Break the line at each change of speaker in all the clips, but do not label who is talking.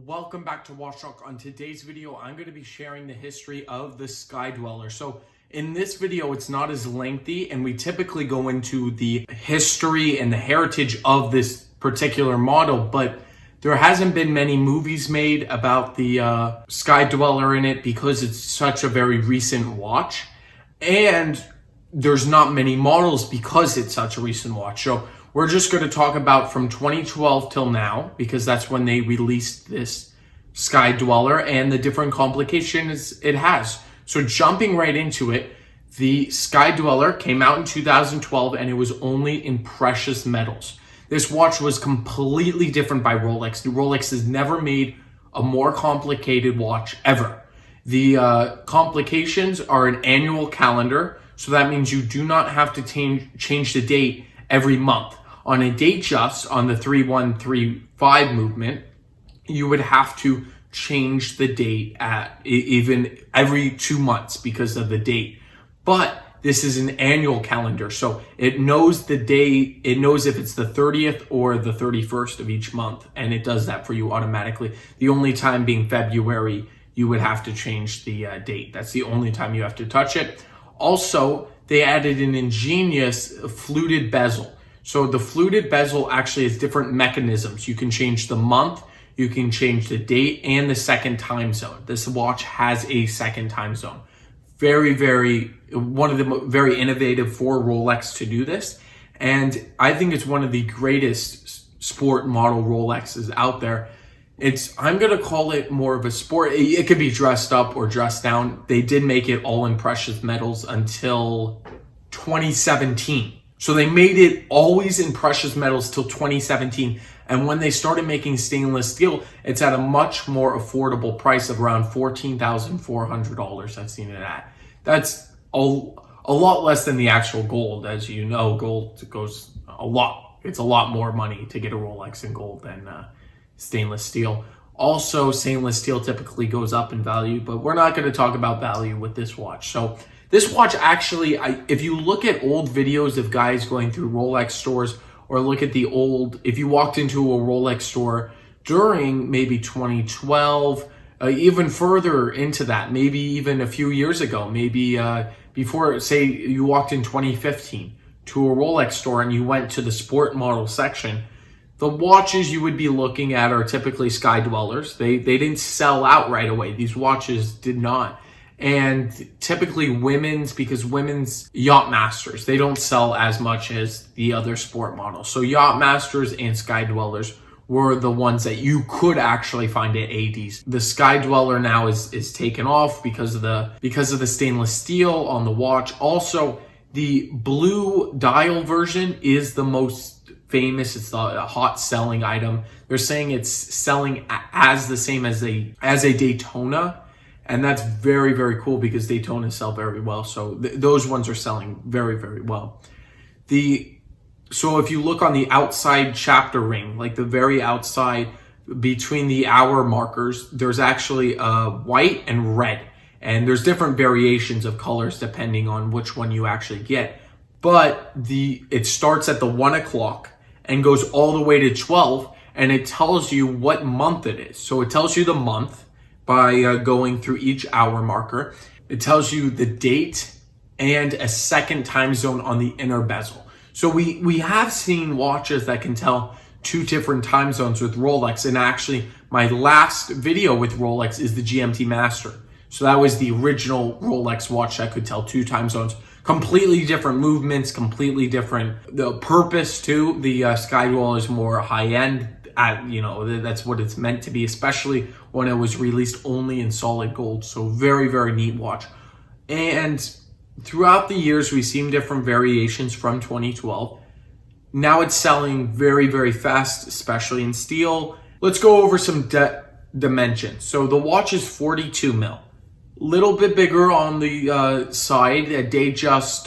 Welcome back to Watch Talk. On today's video, I'm going to be sharing the history of the Sky-Dweller. So in this video, it's not as lengthy, and we typically go into the history and the heritage of this particular model, but there hasn't been many movies made about the Sky-Dweller in it because it's such a very recent watch, and there's not many models because it's such a recent watch. So we're just going to talk about from 2012 till now, because that's when they released this Sky-Dweller and the different complications it has. So jumping right into it, the Sky-Dweller came out in 2012 and it was only in precious metals. This watch was completely different by Rolex. Rolex has never made a more complicated watch ever. The complications are an annual calendar, so that means you do not have to change the date every month. On a date just, on the 3135 movement, you would have to change the date at even every 2 months because of the date. But this is an annual calendar, so it knows the day, it knows if it's the 30th or the 31st of each month, and it does that for you automatically. The only time being February, you would have to change the date. That's the only time you have to touch it. Also, they added an ingenious fluted bezel. So the fluted bezel actually has different mechanisms. You can change the month, you can change the date, and the second time zone. This watch has a second time zone. One of the very innovative for Rolex to do this. And I think it's one of the greatest sport model Rolexes out there. I'm going to call it more of a sport. It could be dressed up or dressed down. They did make it all in precious metals until 2017. So they made it always in precious metals till 2017. And when they started making stainless steel, it's at a much more affordable price of around $14,400. I've seen it at. That's a lot less than the actual gold. As you know, gold goes a lot. It's a lot more money to get a Rolex in gold than stainless steel. Also, stainless steel typically goes up in value, but we're not going to talk about value with this watch. So this watch actually, if you look at old videos of guys going through Rolex stores, or look at the old, if you walked into a Rolex store during maybe 2012, even further into that, maybe even a few years ago, maybe before, say you walked in 2015 to a Rolex store and you went to the sport model section, the watches you would be looking at are typically Sky-Dwellers. They didn't sell out right away. These watches did not. And typically because women's Yachtmasters, they don't sell as much as the other sport models. So Yachtmasters and Sky-Dwellers were the ones that you could actually find at ADs. The Sky-Dweller now is taken off because of the stainless steel on the watch. Also, the blue dial version is the most famous. It's the hot selling item. They're saying it's selling as the same as a Daytona. And that's very, very cool because Daytonas sell very well. So those ones are selling very, very well. So if you look on the outside chapter ring, like the very outside between the hour markers, there's actually white and red. And there's different variations of colors depending on which one you actually get. But it starts at the 1 o'clock and goes all the way to 12. And it tells you what month it is. So it tells you the month by going through each hour marker. It tells you the date and a second time zone on the inner bezel. So we have seen watches that can tell 2 different time zones with Rolex. And actually, my last video with Rolex is the GMT Master. So that was the original Rolex watch that could tell 2 time zones. Completely different movements, completely different. The purpose too, the Sky-Dweller is more high-end. That's what it's meant to be, especially when it was released only in solid gold. So very, very neat watch. And throughout the years, we've seen different variations from 2012. Now it's selling very, very fast, especially in steel. Let's go over some dimensions. So the watch is 42 mil. Little bit bigger on the side. A Datejust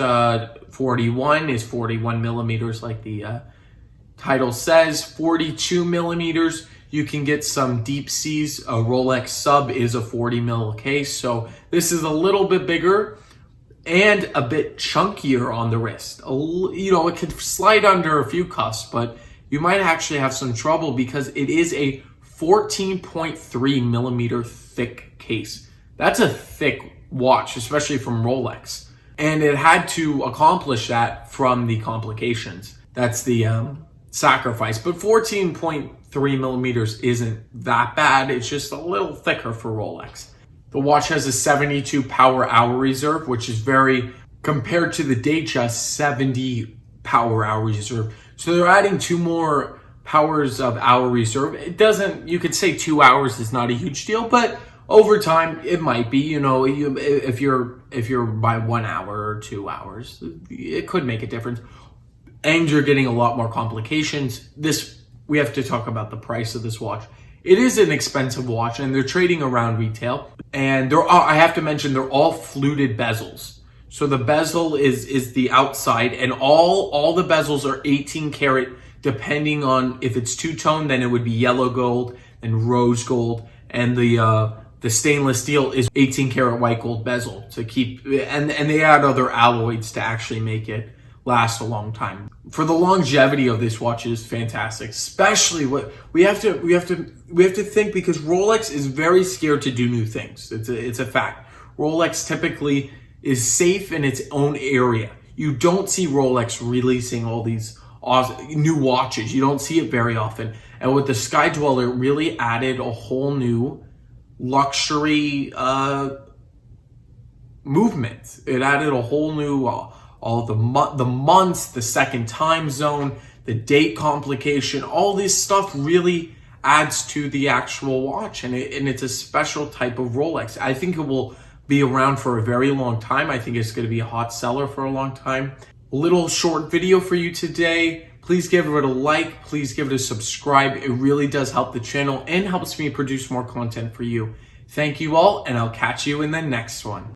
41 is 41 millimeters like the title says. 42 millimeters, you can get some deep seas. A Rolex sub is a 40 mil case. So this is a little bit bigger and a bit chunkier on the wrist. It could slide under a few cuffs, but you might actually have some trouble because it is a 14.3 millimeter thick case. That's a thick watch, especially from Rolex. And it had to accomplish that from the complications. That's the sacrifice. But 14.3 millimeters isn't that bad. It's just a little thicker for Rolex. The watch has a 72 power hour reserve, which is very, compared to the Datejust, 70 power hour reserve. So they're adding 2 more powers of hour reserve. It doesn't, you could say 2 hours is not a huge deal, but over time it might be, you know, if you're by 1 hour or 2 hours, it could make a difference. And you're getting a lot more complications. We have to talk about the price of this watch. It is an expensive watch, and they're trading around retail. And I have to mention, they're all fluted bezels. So the bezel is the outside, and all the bezels are 18 karat, depending on if it's two-tone, then it would be yellow gold and rose gold. And the stainless steel is 18 karat white gold bezel to keep, and they add other alloys to actually make it last a long time. For the longevity of this watch is fantastic, especially what we have to think, because Rolex is very scared to do new things. It's a fact. Rolex typically is safe in its own area. You don't see Rolex releasing all these new watches. You don't see it very often. And with the Sky-Dweller, it really added a whole new luxury movement. It added a whole new all the months, the second time zone, the date complication, all this stuff really adds to the actual watch, and it's a special type of Rolex. I think it will be around for a very long time. I think it's going to be a hot seller for a long time. A little short video for you today. Please give it a like. Please give it a subscribe. It really does help the channel and helps me produce more content for you. Thank you all, and I'll catch you in the next one.